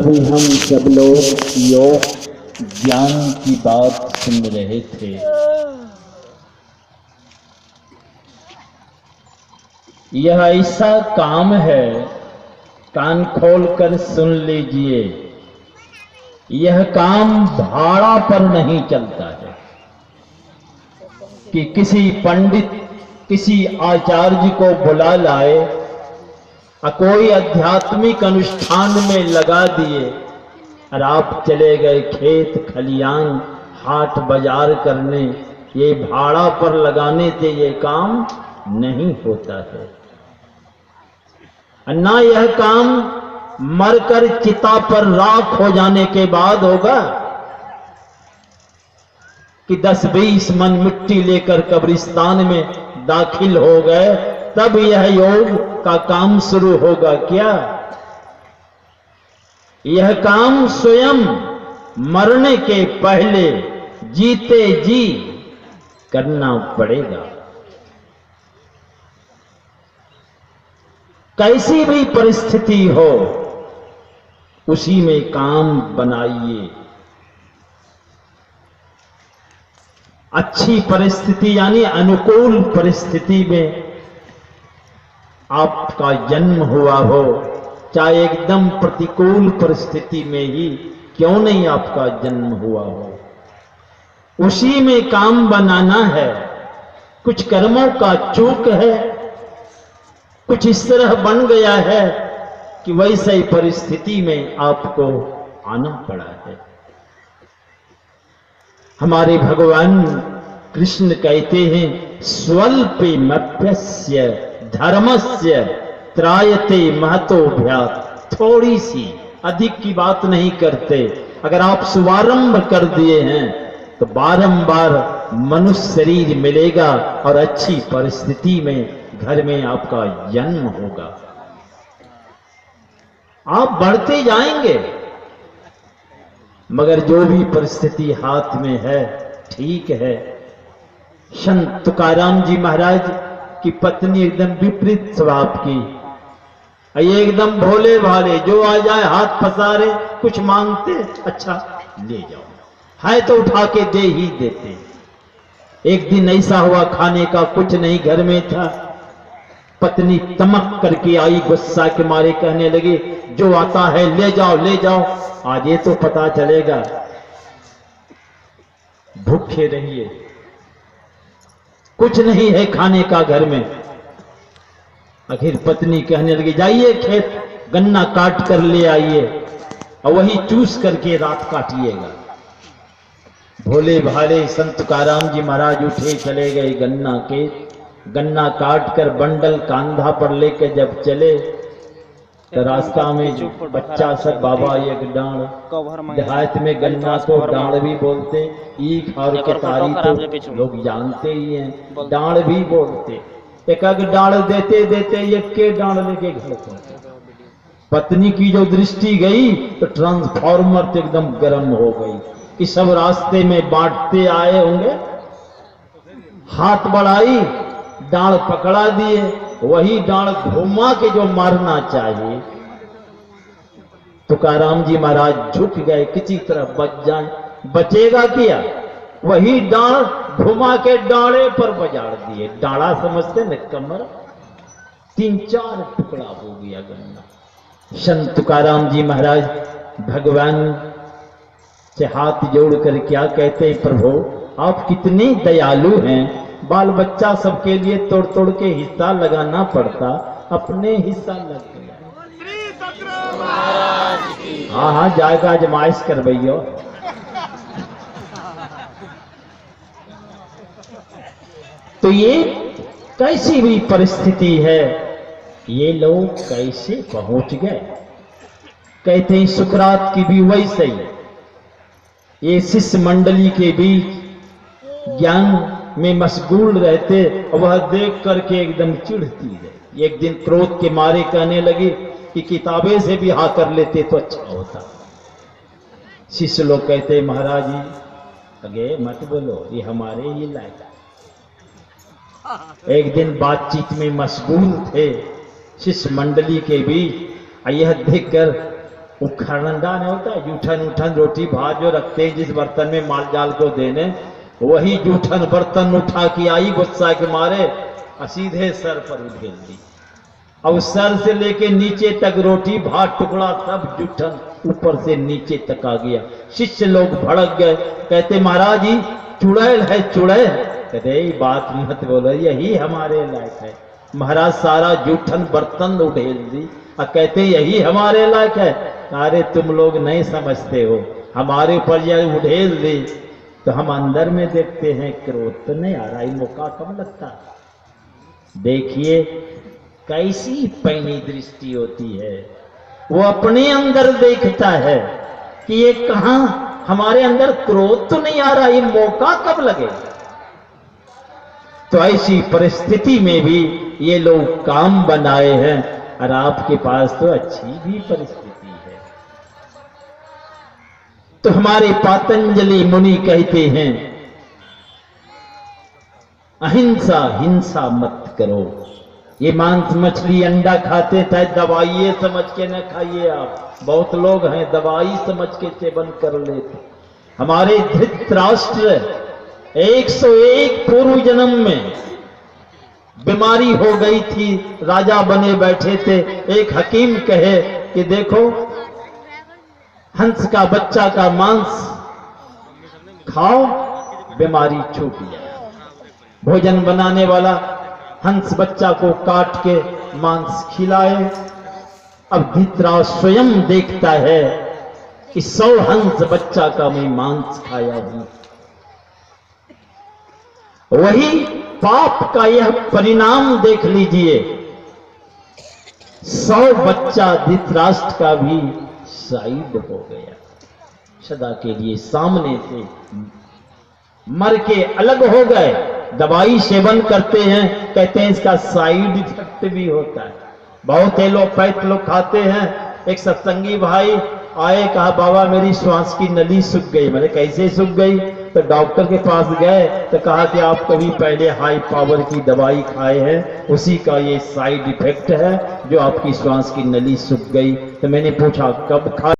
अभी हम सब लोग योग ज्ञान की बात सुन रहे थे। यह ऐसा काम है, कान खोल कर सुन लीजिए। यह काम भाड़ा पर नहीं चलता है कि किसी पंडित किसी आचार्य को बुला लाए और कोई आध्यात्मिक अनुष्ठान में लगा दिए और आप चले गए खेत खलियान हाट बाजार करने। ये भाड़ा पर लगाने से ये काम नहीं होता है। ना यह काम मरकर चिता पर राख हो जाने के बाद होगा कि 10-20 मन मिट्टी लेकर कब्रिस्तान में दाखिल हो गए तब यह योग का काम शुरू होगा क्या? यह काम स्वयं मरने के पहले जीते जी करना पड़ेगा। कैसी भी परिस्थिति हो उसी में काम बनाइए। अच्छी परिस्थिति यानी अनुकूल परिस्थिति में आपका जन्म हुआ हो, चाहे एकदम प्रतिकूल परिस्थिति में ही क्यों नहीं आपका जन्म हुआ हो, उसी में काम बनाना है। कुछ कर्मों का चूक है, कुछ इस तरह बन गया है कि वैसे ही परिस्थिति में आपको आना पड़ा है। हमारे भगवान कृष्ण कहते हैं, स्वल्पमप्यस्य धर्मस्य त्रायते महतो भयात्। थोड़ी सी अधिक की बात नहीं करते। अगर आप शुभारंभ कर दिए हैं तो बारंबार मनुष्य शरीर मिलेगा और अच्छी परिस्थिति में घर में आपका जन्म होगा। आप बढ़ते जाएंगे, मगर जो भी परिस्थिति हाथ में है ठीक है। संत तुकाराम जी महाराज की पत्नी एकदम विपरीत स्वभाव की, ये एकदम भोले भाले, जो आ जाए हाथ पसारे, कुछ मांगते अच्छा ले जाओ, है तो उठा के दे ही देते। एक दिन ऐसा हुआ, खाने का कुछ नहीं घर में था। पत्नी तमक करके आई, गुस्सा के मारे कहने लगी, जो आता है ले जाओ ले जाओ, आज ये तो पता चलेगा, भूखे रहिए, कुछ नहीं है खाने का घर में। आखिर पत्नी कहने लगी, जाइए खेत गन्ना काट कर ले आइए और वही चूस करके रात काटिएगा। भोले भाले संत तुकाराम जी महाराज उठे चले गए गन्ना काट कर बंडल कांधा पर लेकर जब चले तो रास्ता में बच्चा सब, बाबा एक डांड, देहात में गन्ना को डांड भी बोलते, ईख और केतारी तो लोग जानते ही हैं, डांड भी बोलते। एक डांड देते देते एक के डांड लेके घर पहुंचे। पत्नी की जो दृष्टि गई तो ट्रांसफार्मर तो एकदम गर्म हो गई कि सब रास्ते में बांटते आए होंगे। हाथ बढ़ाई, डांड पकड़ा दिए, वही डांड घुमा के जो मारना चाहिए, तुकाराम जी महाराज झुक गए, किसी तरह बच जाए, बचेगा क्या? वही डांड घुमा के डांडे पर बजाड़ दिए। डांडा समझते न, कमर 3-4 टुकड़ा हो गया गन्ना। संत तुकाराम जी महाराज भगवान से हाथ जोड़कर क्या कहते हैं, प्रभु आप कितने दयालु हैं, बाल बच्चा सबके लिए तोड़ तोड़ के हिस्सा लगाना पड़ता, अपने हिस्सा लग गया। हाँ हाँ जाएगा, आजमाइश कर भैया। तो ये कैसी भी परिस्थिति है, ये लोग कैसे पहुंच गए? कहते हैं सुकरात की भी वैसे ही, ये शिष्य मंडली के बीच ज्ञान में मशगूल रहते, वह देख करके एकदम चिढ़ती है। एक दिन क्रोध के मारे कहने लगी कि किताबें से भी हाँ कर लेते तो अच्छा होता। शिष्य लोग कहते, महाराज जी अगे मत बोलो, ये हमारे ही लायक। एक दिन बातचीत में मशगूल थे शिष्य मंडली के बीच, यह देखकर वो खरंडा नहीं होता है, जूठन उठन रोटी भात जो रखते हैं जिस बर्तन में माल जाल को देने, वही जूठन बर्तन उठा के आई गुस्सा के मारे और सीधे सर पर उधेल दी। अब सर से लेके नीचे तक रोटी भात टुकड़ा सब जूठन ऊपर से नीचे तक आ गया। शिष्य लोग भड़क गए, कहते महाराज जी चुड़ैल है चुड़ैल। कहते बात मत बोलो, यही हमारे लायक है। महाराज सारा जूठन बर्तन उधेल दी और कहते यही हमारे लायक है। अरे तुम लोग नहीं समझते हो, हमारे ऊपर यह उधेल दी तो हम अंदर में देखते हैं क्रोध तो नहीं आ रहा, ये मौका कम लगता। देखिए कैसी पैनी दृष्टि होती है, वो अपने अंदर देखता है कि ये कहां हमारे अंदर क्रोध तो नहीं आ रहा, ये मौका कब लगेगा। तो ऐसी परिस्थिति में भी ये लोग काम बनाए हैं और आपके पास तो अच्छी भी परिस्थिति है। तो हमारे पतंजलि मुनि कहते हैं अहिंसा हिंसा मत करो। ये मांस मछली अंडा खाते चाहे दवाई समझ के न खाइए। आप बहुत लोग हैं दवाई समझ के सेवन कर लेते। हमारे धृतराष्ट्र 101 पूर्व जन्म में बीमारी हो गई थी, राजा बने बैठे थे। एक हकीम कहे कि देखो हंस का बच्चा का मांस खाओ, बीमारी छूट जाए। भोजन बनाने वाला हंस बच्चा को काट के मांस खिलाए। अब धृतराष्ट्र स्वयं देखता है कि 100 हंस बच्चा का मैं मांस खाया हूं। वही पाप का यह परिणाम देख लीजिए, 100 बच्चा धृतराष्ट्र का भी शहीद हो गया। सदा के लिए सामने से मर के अलग हो गए। दवाई सेवन करते हैं, कहते हैं इसका साइड इफेक्ट भी होता है। बहुत एलोपैथ लोग खाते हैं। एक सत्संगी भाई आए, कहा बाबा मेरी श्वास की नली सूख गई। मैंने कैसे सूख गई? तो डॉक्टर के पास गए तो कहा कि आप कभी पहले हाई पावर की दवाई खाए हैं, उसी का ये साइड इफेक्ट है जो आपकी श्वास की नली सूख गई। तो मैंने पूछा कब खाए?